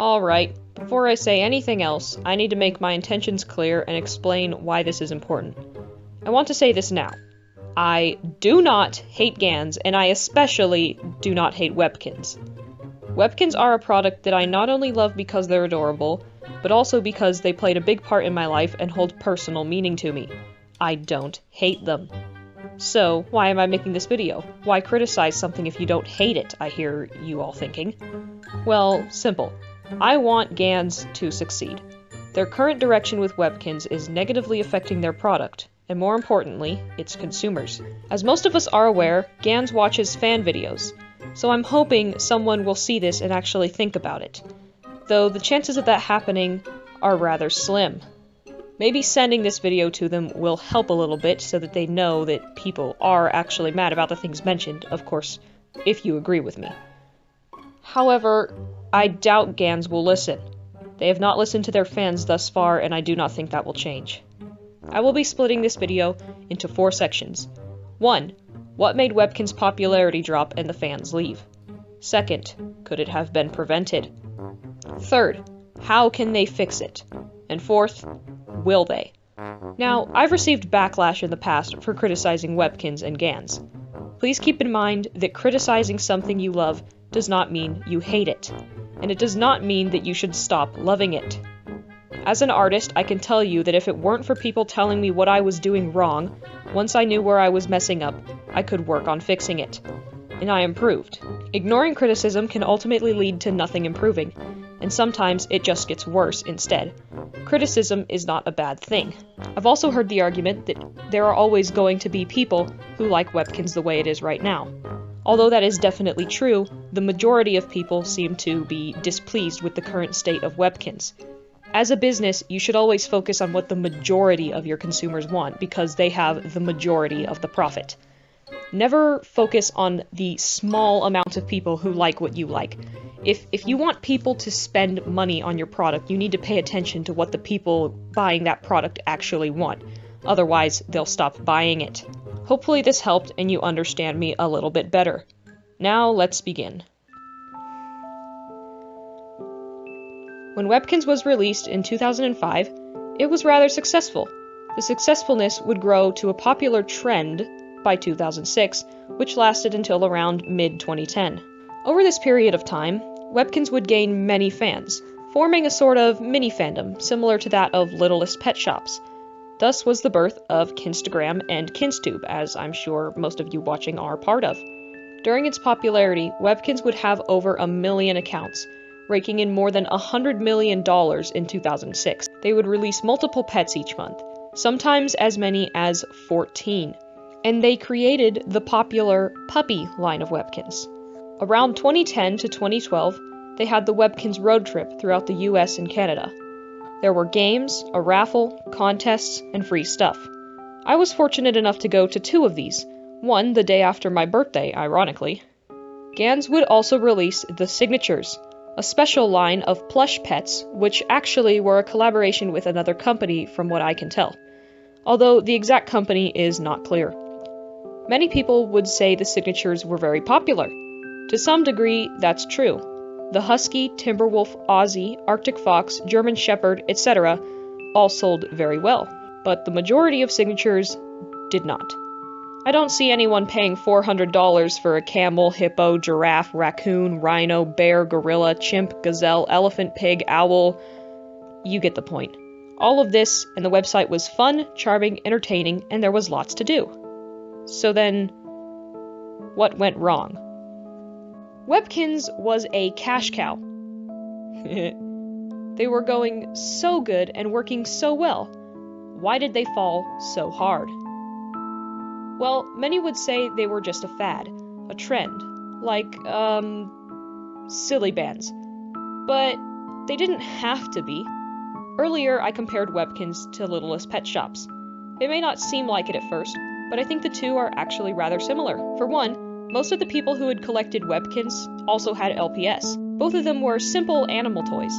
Alright, before I say anything else, I need to make my intentions clear and explain why this is important. I want to say this now. I do not hate Ganz, and I especially do not hate Webkinz. Webkinz are a product that I not only love because they're adorable, but also because they played a big part in my life and hold personal meaning to me. I don't hate them. So, why am I making this video? Why criticize something if you don't hate it, I hear you all thinking? Well, simple. I want Ganz to succeed. Their current direction with Webkinz is negatively affecting their product, and more importantly, its consumers. As most of us are aware, Ganz watches fan videos, so I'm hoping someone will see this and actually think about it. Though the chances of that happening are rather slim. Maybe sending this video to them will help a little bit so that they know that people are actually mad about the things mentioned, of course, if you agree with me. However, I doubt Ganz will listen. They have not listened to their fans thus far, and I do not think that will change. I will be splitting this video into 4 sections. 1. What made Webkinz' popularity drop and the fans leave? 2nd. Could it have been prevented? 3rd. How can they fix it? And 4th. Will they? Now, I've received backlash in the past for criticizing Webkinz and Ganz. Please keep in mind that criticizing something you love does not mean you hate it, and it does not mean that you should stop loving it. As an artist, I can tell you that if it weren't for people telling me what I was doing wrong, once I knew where I was messing up, I could work on fixing it. And I improved. Ignoring criticism can ultimately lead to nothing improving, and sometimes it just gets worse instead. Criticism is not a bad thing. I've also heard the argument that there are always going to be people who like Webkinz the way it is right now. Although that is definitely true, the majority of people seem to be displeased with the current state of Webkinz. As a business, you should always focus on what the majority of your consumers want, because they have the majority of the profit. Never focus on the small amount of people who like what you like. If you want people to spend money on your product, you need to pay attention to what the people buying that product actually want. Otherwise, they'll stop buying it. Hopefully this helped and you understand me a little bit better. Now let's begin. When Webkinz was released in 2005, it was rather successful. The successfulness would grow to a popular trend by 2006, which lasted until around mid-2010. Over this period of time, Webkinz would gain many fans, forming a sort of mini-fandom similar to that of Littlest Pet Shops. Thus was the birth of Kinstagram and Kinstube, as I'm sure most of you watching are part of. During its popularity, Webkinz would have over 1 million accounts, raking in more than $100 million in 2006. They would release multiple pets each month, sometimes as many as 14. And they created the popular puppy line of Webkinz. Around 2010 to 2012, they had the Webkinz road trip throughout the US and Canada. There were games, a raffle, contests, and free stuff. I was fortunate enough to go to 2 of these, one the day after my birthday, ironically. Ganz would also release the Signatures, a special line of plush pets, which actually were a collaboration with another company from what I can tell, although the exact company is not clear. Many people would say the Signatures were very popular. To some degree, that's true. The Husky, Timberwolf, Aussie, Arctic Fox, German Shepherd, etc. all sold very well, but the majority of Signatures did not. I don't see anyone paying $400 for a camel, hippo, giraffe, raccoon, rhino, bear, gorilla, chimp, gazelle, elephant, pig, owl. You get the point. All of this, and the website was fun, charming, entertaining, and there was lots to do. So then, what went wrong? Webkinz was a cash cow. They were going so good and working so well. Why did they fall so hard? Well, many would say they were just a fad, a trend, like, silly bands. But they didn't have to be. Earlier, I compared Webkinz to Littlest Pet Shops. It may not seem like it at first, but I think the two are actually rather similar. For one, most of the people who had collected Webkinz also had LPS. Both of them were simple animal toys.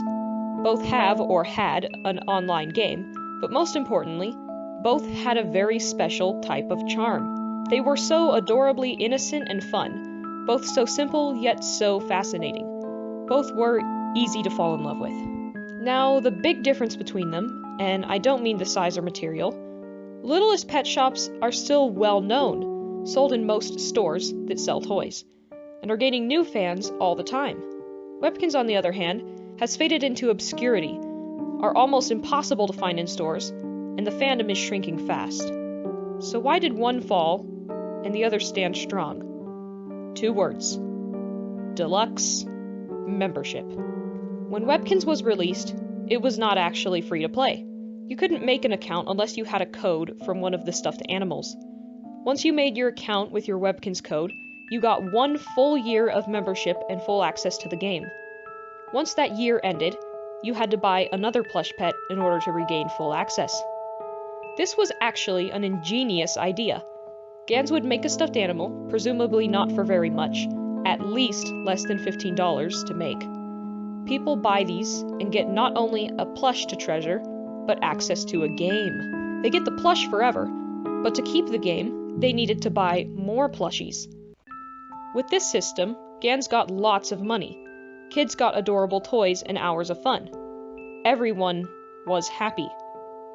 Both have or had an online game, but most importantly, both had a very special type of charm. They were so adorably innocent and fun, both so simple yet so fascinating. Both were easy to fall in love with. Now, the big difference between them, and I don't mean the size or material, littlest pet shops are still well known, sold in most stores that sell toys, and are gaining new fans all the time. Webkinz, on the other hand, has faded into obscurity, are almost impossible to find in stores, and the fandom is shrinking fast. So why did one fall and the other stand strong? 2 words. Deluxe membership. When Webkinz was released, it was not actually free to play. You couldn't make an account unless you had a code from one of the stuffed animals. Once you made your account with your Webkinz code, you got 1 full year of membership and full access to the game. Once that year ended, you had to buy another plush pet in order to regain full access. This was actually an ingenious idea. Ganz would make a stuffed animal, presumably not for very much, at least less than $15 to make. People buy these and get not only a plush to treasure, but access to a game. They get the plush forever, but to keep the game, they needed to buy more plushies. With this system, Ganz got lots of money. Kids got adorable toys and hours of fun. Everyone was happy.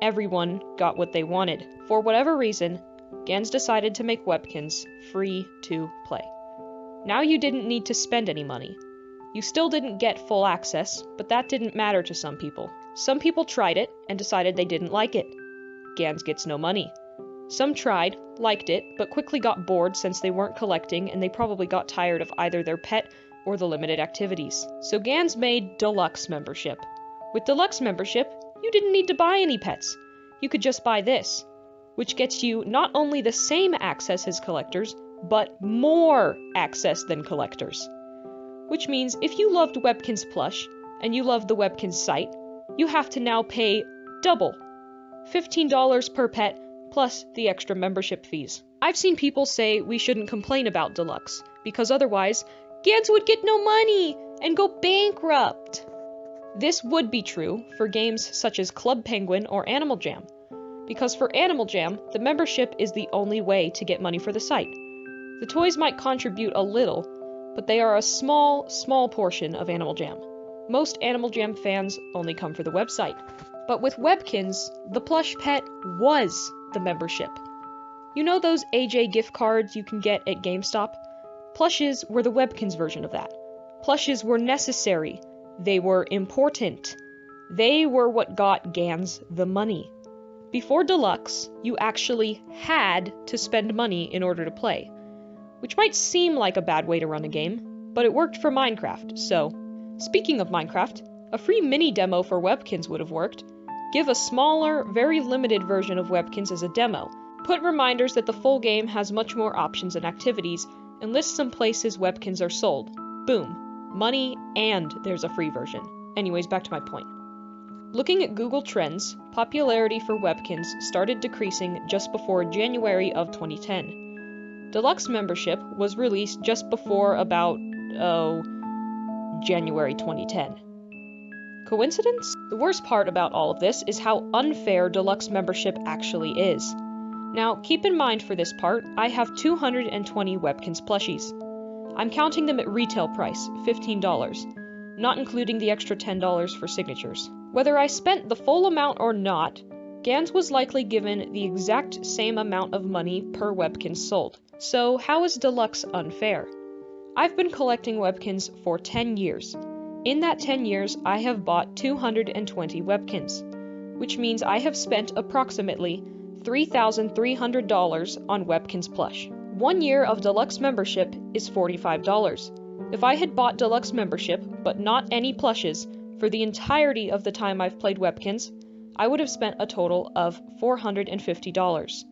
Everyone got what they wanted. For whatever reason, Ganz decided to make Webkinz free to play. Now you didn't need to spend any money. You still didn't get full access, but that didn't matter to some people. Some people tried it and decided they didn't like it. Ganz gets no money. Some tried, liked it, but quickly got bored since they weren't collecting and they probably got tired of either their pet or the limited activities. So Ganz made Deluxe membership. With Deluxe membership, you didn't need to buy any pets. You could just buy this, which gets you not only the same access as collectors, but more access than collectors. Which means if you loved Webkinz plush and you love the Webkinz site, you have to now pay double, $15 per pet plus the extra membership fees. I've seen people say we shouldn't complain about Deluxe because otherwise Ganz would get no money and go bankrupt. This would be true for games such as Club Penguin or Animal Jam, because for Animal Jam, the membership is the only way to get money for the site. The toys might contribute a little, but they are a small portion of Animal Jam. Most Animal Jam fans only come for the website. But with Webkinz, the plush pet was the membership. You know those AJ gift cards you can get at GameStop? Plushes were the Webkinz version of that. Plushes were necessary. They were important. They were what got Ganz the money. Before Deluxe, you actually had to spend money in order to play, which might seem like a bad way to run a game, but it worked for Minecraft, so. Speaking of Minecraft, a free mini demo for Webkinz would have worked. Give a smaller, very limited version of Webkinz as a demo. Put reminders that the full game has much more options and activities, and list some places Webkinz are sold. Boom. Money, and there's a free version. Anyways, back to my point. Looking at Google Trends, popularity for Webkinz started decreasing just before January of 2010. Deluxe membership was released just before about, January 2010. Coincidence? The worst part about all of this is how unfair Deluxe membership actually is. Now, keep in mind for this part, I have 220 Webkinz plushies. I'm counting them at retail price, $15, not including the extra $10 for signatures. Whether I spent the full amount or not, Ganz was likely given the exact same amount of money per Webkinz sold. So how is Deluxe unfair? I've been collecting Webkinz for 10 years. In that 10 years, I have bought 220 Webkinz, which means I have spent approximately $3,300 on Webkinz plush. 1 year of Deluxe membership is $45. If I had bought Deluxe membership, but not any plushes, for the entirety of the time I've played Webkinz, I would have spent a total of $450.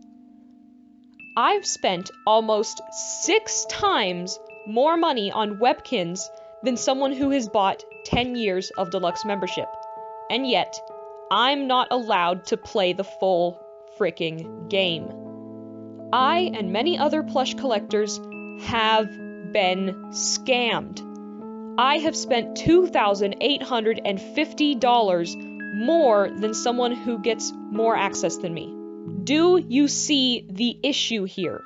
I've spent almost 6 times more money on Webkinz than someone who has bought 10 years of Deluxe membership. And yet, I'm not allowed to play the full freaking game. I and many other plush collectors have been scammed. I have spent $2,850 more than someone who gets more access than me. Do you see the issue here?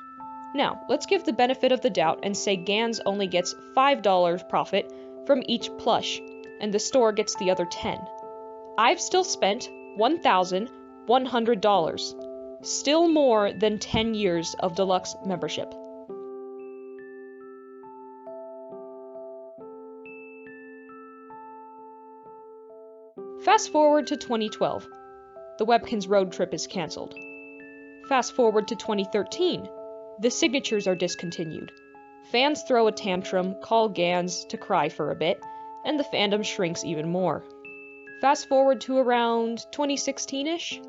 Now, let's give the benefit of the doubt and say Ganz only gets $5 profit from each plush. and the store gets the other 10. I've still spent $1,100. Still more than 10 years of deluxe membership. Fast forward to 2012. The Webkinz road trip is cancelled. Fast forward to 2013. The signatures are discontinued. Fans throw a tantrum, call Ganz to cry for a bit, and the fandom shrinks even more. Fast forward to around 2016-ish.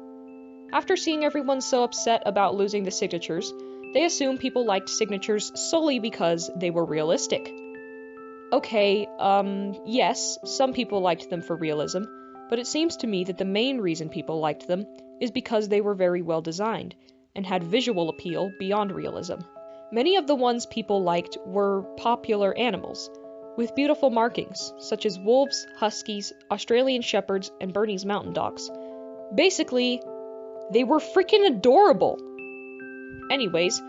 After seeing everyone so upset about losing the signatures, they assume people liked signatures solely because they were realistic. Okay, yes, some people liked them for realism, but it seems to me that the main reason people liked them is because they were very well designed and had visual appeal beyond realism. Many of the ones people liked were popular animals, with beautiful markings, such as wolves, huskies, Australian shepherds, and Bernese mountain dogs. Basically, they were freaking adorable! Anyways,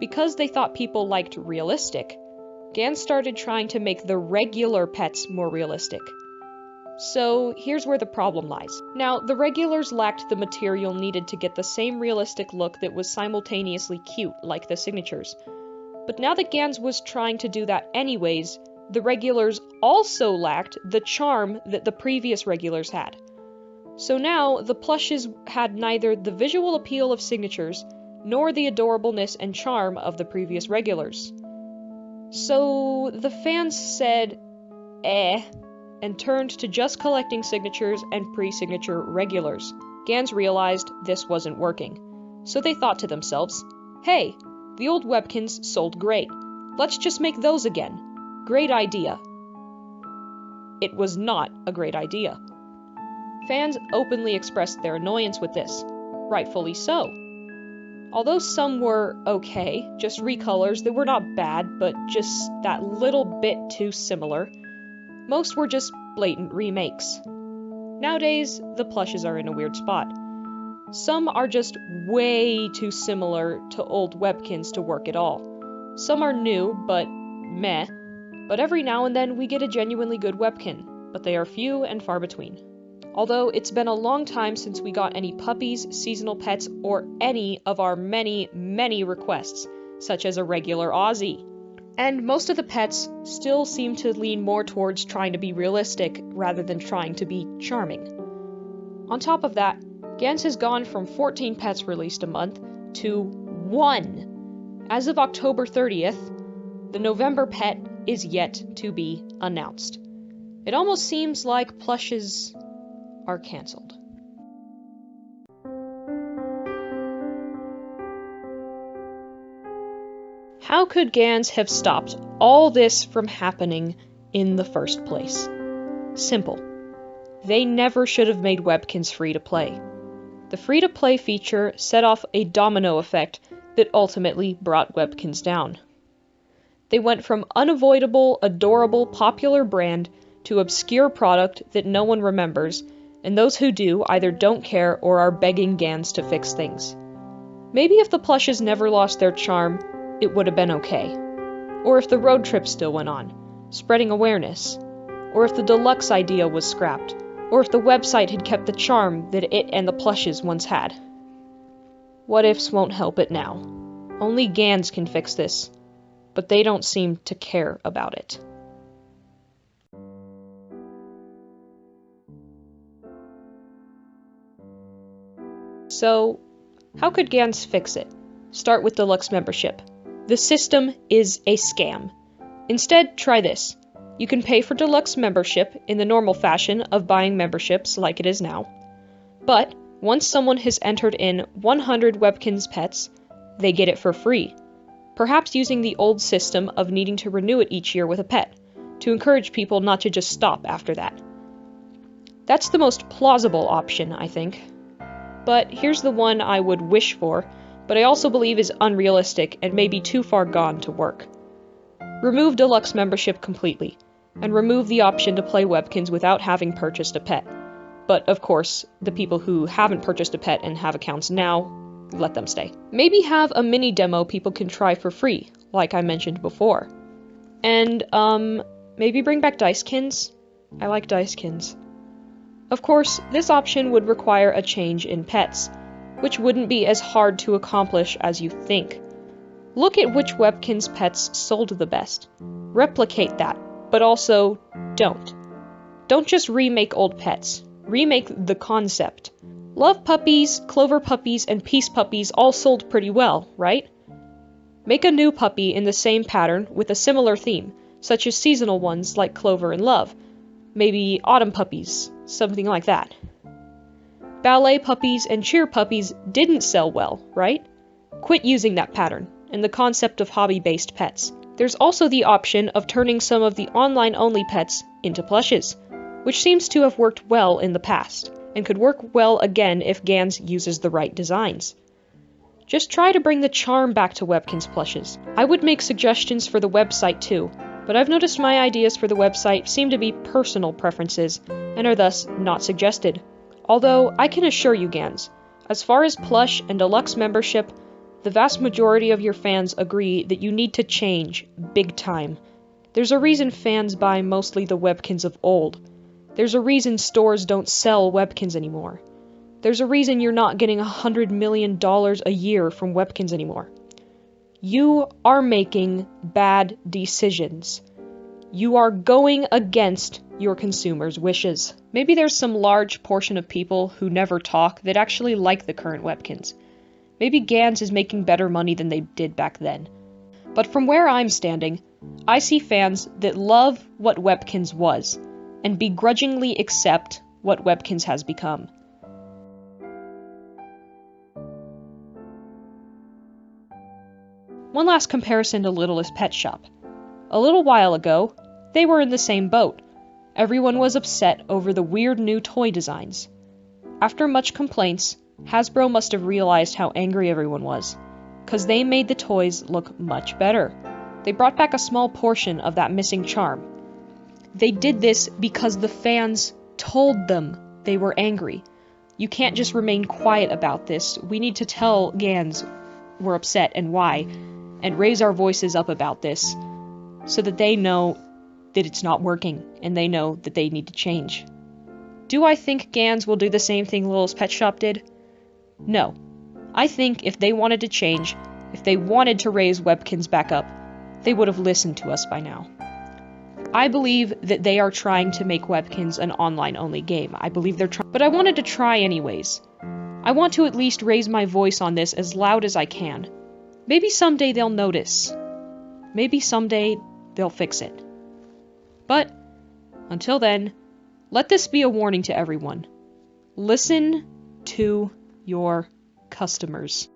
because they thought people liked realistic, Ganz started trying to make the regular pets more realistic. So here's where the problem lies. Now, the regulars lacked the material needed to get the same realistic look that was simultaneously cute, like the signatures. But now that Ganz was trying to do that anyways, the regulars also lacked the charm that the previous regulars had. So now, the plushes had neither the visual appeal of signatures, nor the adorableness and charm of the previous regulars. So the fans said, and turned to just collecting signatures and pre-signature regulars. Ganz realized this wasn't working. So they thought to themselves, hey, the old Webkinz sold great. Let's just make those again. Great idea. It was not a great idea. Fans openly expressed their annoyance with this, rightfully so. Although some were okay, just recolors that were not bad, but just that little bit too similar, most were just blatant remakes. Nowadays, the plushes are in a weird spot. Some are just way too similar to old Webkinz to work at all. Some are new, but meh. But every now and then we get a genuinely good Webkinz, but they are few and far between. Although it's been a long time since we got any puppies, seasonal pets, or any of our many, many requests, such as a regular Aussie. And most of the pets still seem to lean more towards trying to be realistic rather than trying to be charming. On top of that, Ganz has gone from 14 pets released a month to 1. As of October 30th, the November pet is yet to be announced. It almost seems like plushes are cancelled. How could Ganz have stopped all this from happening in the first place? Simple. They never should have made Webkinz free to play. The free to play feature set off a domino effect that ultimately brought Webkinz down. They went from unavoidable, adorable, popular brand to obscure product that no one remembers, and those who do either don't care or are begging Ganz to fix things. Maybe if the plushes never lost their charm, it would have been okay. Or if the road trip still went on, spreading awareness. Or if the deluxe idea was scrapped. Or if the website had kept the charm that it and the plushes once had. What ifs won't help it now. Only Ganz can fix this, but they don't seem to care about it. So, how could Ganz fix it? Start with deluxe membership. The system is a scam. Instead, try this. You can pay for deluxe membership in the normal fashion of buying memberships like it is now. But, once someone has entered in 100 Webkinz pets, they get it for free. Perhaps using the old system of needing to renew it each year with a pet, to encourage people not to just stop after that. That's the most plausible option, I think. But here's the one I would wish for, but I also believe is unrealistic and may be too far gone to work. Remove deluxe membership completely, and remove the option to play Webkinz without having purchased a pet. But, of course, the people who haven't purchased a pet and have accounts now, let them stay. Maybe have a mini demo people can try for free, like I mentioned before. And, maybe bring back Dicekins? I like Dicekins. Of course, this option would require a change in pets, which wouldn't be as hard to accomplish as you think. Look at which Webkinz pets sold the best. Replicate that, but also don't. Don't just remake old pets. Remake the concept. Love puppies, clover puppies, and peace puppies all sold pretty well, right? Make a new puppy in the same pattern with a similar theme, such as seasonal ones like Clover and Love. Maybe autumn puppies, something like that. Ballet puppies and cheer puppies didn't sell well, right? Quit using that pattern and the concept of hobby-based pets. There's also the option of turning some of the online-only pets into plushes, which seems to have worked well in the past, and could work well again if Ganz uses the right designs. Just try to bring the charm back to Webkinz plushes. I would make suggestions for the website too, but I've noticed my ideas for the website seem to be personal preferences, and are thus not suggested. Although, I can assure you, Ganz, as far as plush and deluxe membership, the vast majority of your fans agree that you need to change, big time. There's a reason fans buy mostly the Webkinz of old. There's a reason stores don't sell Webkinz anymore. There's a reason you're not getting $100 million a year from Webkinz anymore. You are making bad decisions. You are going against your consumers' wishes. Maybe there's some large portion of people who never talk that actually like the current Webkinz. Maybe Ganz is making better money than they did back then. But from where I'm standing, I see fans that love what Webkinz was, and begrudgingly accept what Webkinz has become. One last comparison to Littlest Pet Shop. A little while ago, they were in the same boat. Everyone was upset over the weird new toy designs. After much complaints, Hasbro must have realized how angry everyone was, 'cause they made the toys look much better. They brought back a small portion of that missing charm. They did this because the fans told them they were angry. You can't just remain quiet about this. We need to tell Ganz we're upset and why, and raise our voices up about this, so that they know that it's not working, and they know that they need to change. Do I think Ganz will do the same thing Littlest Pet Shop did? No. I think if they wanted to change, if they wanted to raise Webkinz back up, they would have listened to us by now. I believe that they are trying to make Webkinz an online-only game. I believe they're trying, but I wanted to try anyways. I want to at least raise my voice on this as loud as I can. Maybe someday they'll notice. Maybe someday they'll fix it. But, until then, let this be a warning to everyone. Listen to your customers.